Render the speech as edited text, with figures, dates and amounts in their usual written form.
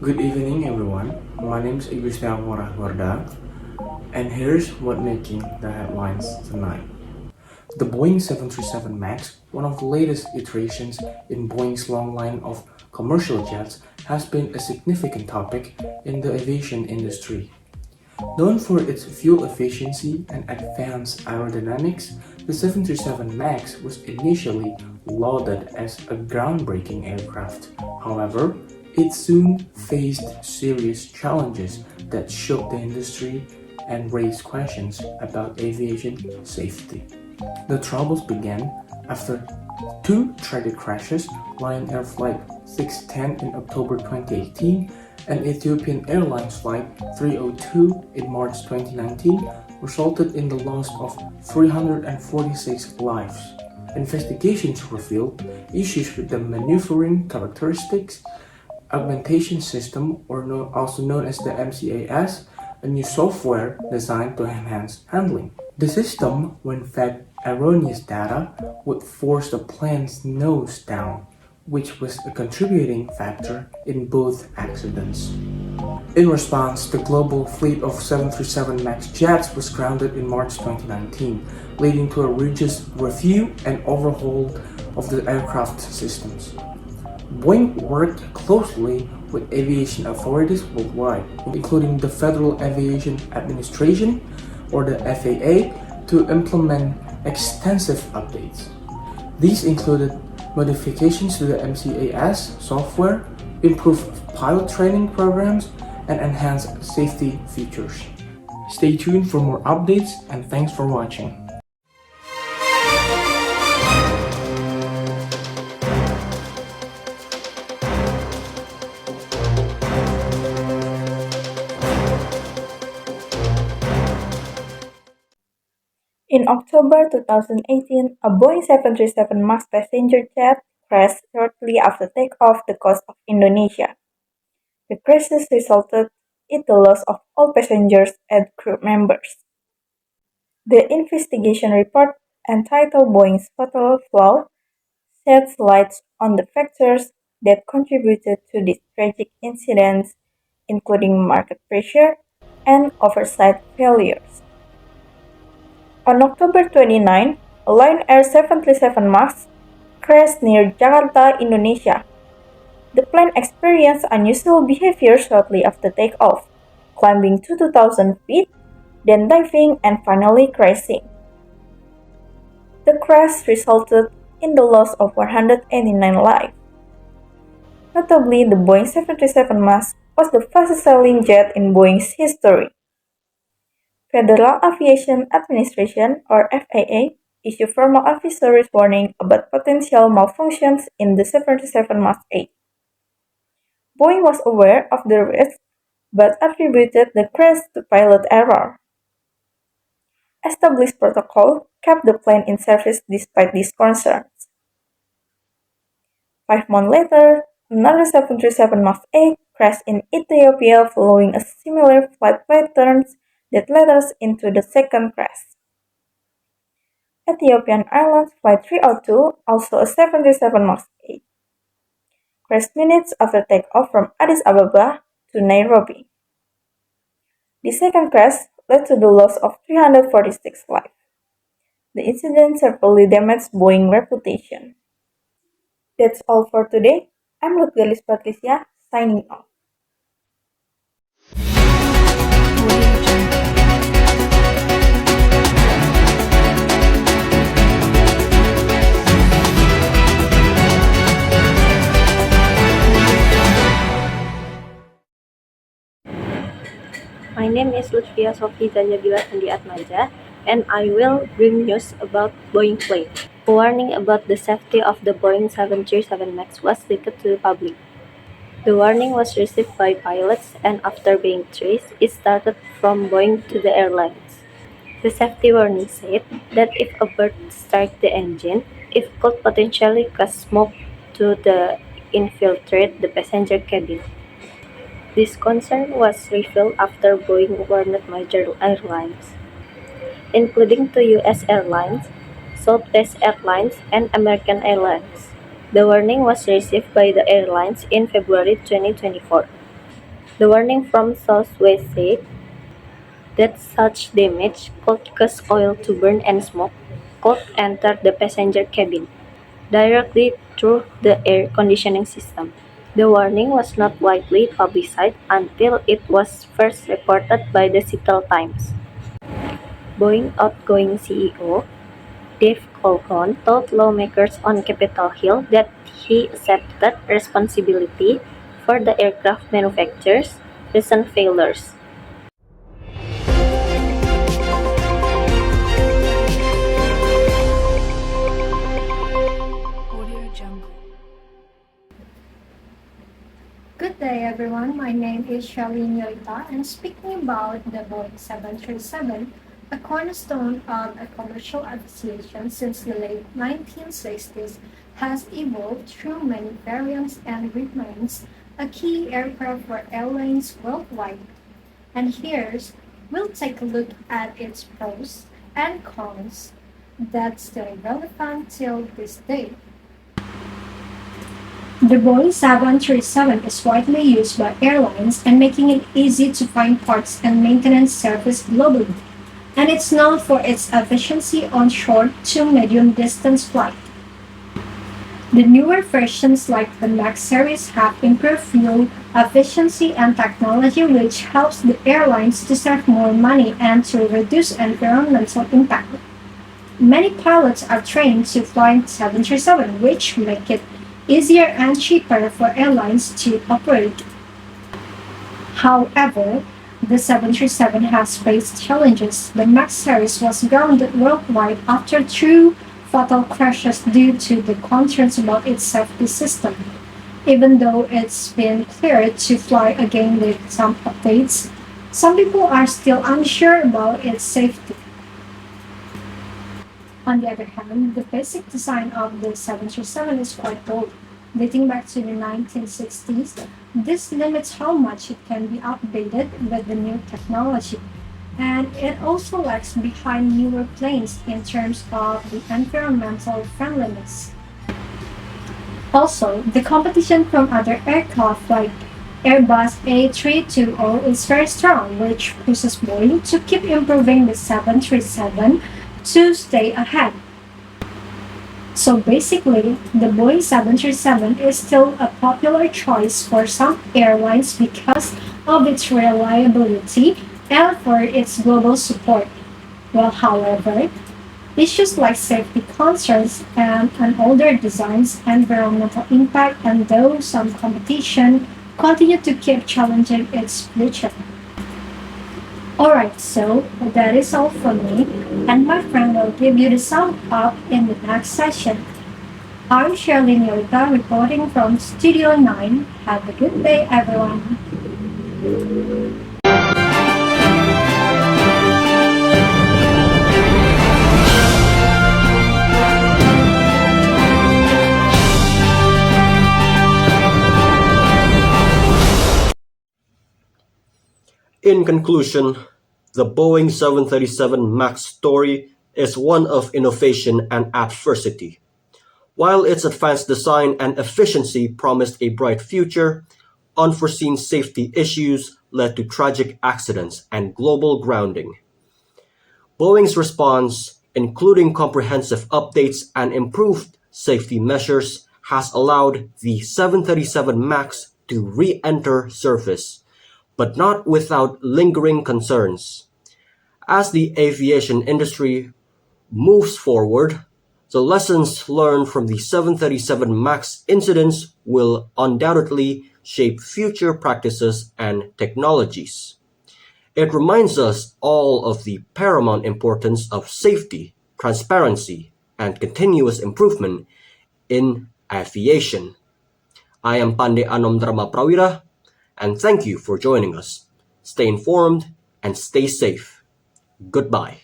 Good evening, everyone. My name is Igustia Warahwarda, and here's what making the headlines tonight. The Boeing 737 MAX, one of the latest iterations in Boeing's long line of commercial jets, has been a significant topic in the aviation industry. Known for its fuel efficiency and advanced aerodynamics, the 737 MAX was initially lauded as a groundbreaking aircraft. However, it soon faced serious challenges that shook the industry and raised questions about aviation safety. The troubles began after two tragic crashes: Lion Air Flight 610 in October 2018 and Ethiopian Airlines Flight 302 in March 2019 resulted in the loss of 346 lives. Investigations revealed issues with the maneuvering characteristics, augmentation system, also known as the MCAS, a new software designed to enhance handling. The system, when fed erroneous data, would force the plane's nose down, which was a contributing factor in both accidents. In response, the global fleet of 737 MAX jets was grounded in March 2019, leading to a rigorous review and overhaul of the aircraft systems. Boeing worked closely with aviation authorities worldwide, including the Federal Aviation Administration, or the FAA, to implement extensive updates. These included modifications to the MCAS software, improved pilot training programs, and enhanced safety features. Stay tuned for more updates, and thanks for watching. In October 2018, a Boeing 737 MAX passenger jet crashed shortly after takeoff the coast of Indonesia. The crash resulted in the loss of all passengers and crew members. The investigation report, entitled Boeing's Fatal Flaw, sheds light on the factors that contributed to this tragic incident, including market pressure and oversight failures. On October 29, a Lion Air 737 MAX crashed near Jakarta, Indonesia. The plane experienced unusual behavior shortly after takeoff, climbing to 2,000 feet, then diving and finally crashing. The crash resulted in the loss of 189 lives. Notably, the Boeing 737 MAX was the fastest-selling jet in Boeing's history. Federal Aviation Administration, or FAA, issued formal advisory warning about potential malfunctions in the 737 MAX 8. Boeing was aware of the risk, but attributed the crash to pilot error. Established protocol kept the plane in service despite these concerns. 5 months later, another 737 MAX 8 crashed in Ethiopia following a similar flight pattern that led us into the second crash. Ethiopian Airlines Flight 302, also a 737 MAX 8, crashed minutes after takeoff from Addis Ababa to Nairobi. The second crash led to the loss of 346 lives. The incident severely damaged Boeing's reputation. That's all for today. I'm Lutgalis Patricia, signing off. My name is Lutfia Sofi Zanjabila Sandi Atmaja, and I will bring news about Boeing plane. A warning about the safety of the Boeing 737 MAX was leaked to the public. The warning was received by pilots, and after being traced, it started from Boeing to the airlines. The safety warning said that if a bird strikes the engine, it could potentially cause smoke to infiltrate the passenger cabin. This concern was revealed after Boeing warned major airlines, including two U.S. airlines, Southwest Airlines, and American Airlines. The warning was received by the airlines in February 2024. The warning from Southwest said that such damage could cause oil to burn and smoke could enter the passenger cabin directly through the air conditioning system. The warning was not widely publicized until it was first reported by the Seattle Times. Boeing outgoing CEO Dave Calhoun told lawmakers on Capitol Hill that he accepted responsibility for the aircraft manufacturer's recent failures. Good day, everyone. My name is Charlene Yorita, and speaking about the Boeing 737, a cornerstone of a commercial aviation since the late 1960s, has evolved through many variants and remains a key aircraft for airlines worldwide. And here's we'll take a look at its pros and cons that's still relevant till this day. The Boeing 737 is widely used by airlines and making it easy to find parts and maintenance service globally. And it's known for its efficiency on short to medium distance flight. The newer versions like the Max series have improved fuel efficiency and technology which helps the airlines to save more money and to reduce environmental impact. Many pilots are trained to fly 737 which make it easier and cheaper for airlines to operate. However, the 737 has faced challenges. The Max series was grounded worldwide after two fatal crashes due to the concerns about its safety system. Even though it's been cleared to fly again with some updates, some people are still unsure about its safety. On the other hand, the basic design of the 737 is quite old. Dating back to the 1960s, this limits how much it can be updated with the new technology. And it also lags behind newer planes in terms of the environmental friendliness. Also, the competition from other aircraft like Airbus A320 is very strong, which pushes Boeing to keep improving the 737 to stay ahead. So basically, the Boeing 737 is still a popular choice for some airlines because of its reliability and for its global support. Well, however, issues like safety concerns and an older design's environmental impact and though some competition continue to keep challenging its future. Alright, so that is all from me, and my friend will give you the sum up in the next session. I'm Shirley Yorita reporting from Studio 9. Have a good day, everyone. In conclusion, the Boeing 737 MAX story is one of innovation and adversity. While its advanced design and efficiency promised a bright future, unforeseen safety issues led to tragic accidents and global grounding. Boeing's response, including comprehensive updates and improved safety measures, has allowed the 737 MAX to re-enter service, but not without lingering concerns. As the aviation industry moves forward, the lessons learned from the 737 MAX incidents will undoubtedly shape future practices and technologies. It reminds us all of the paramount importance of safety, transparency, and continuous improvement in aviation. I am Pandey Anom Dharma Prawira, and thank you for joining us. Stay informed and stay safe. Goodbye.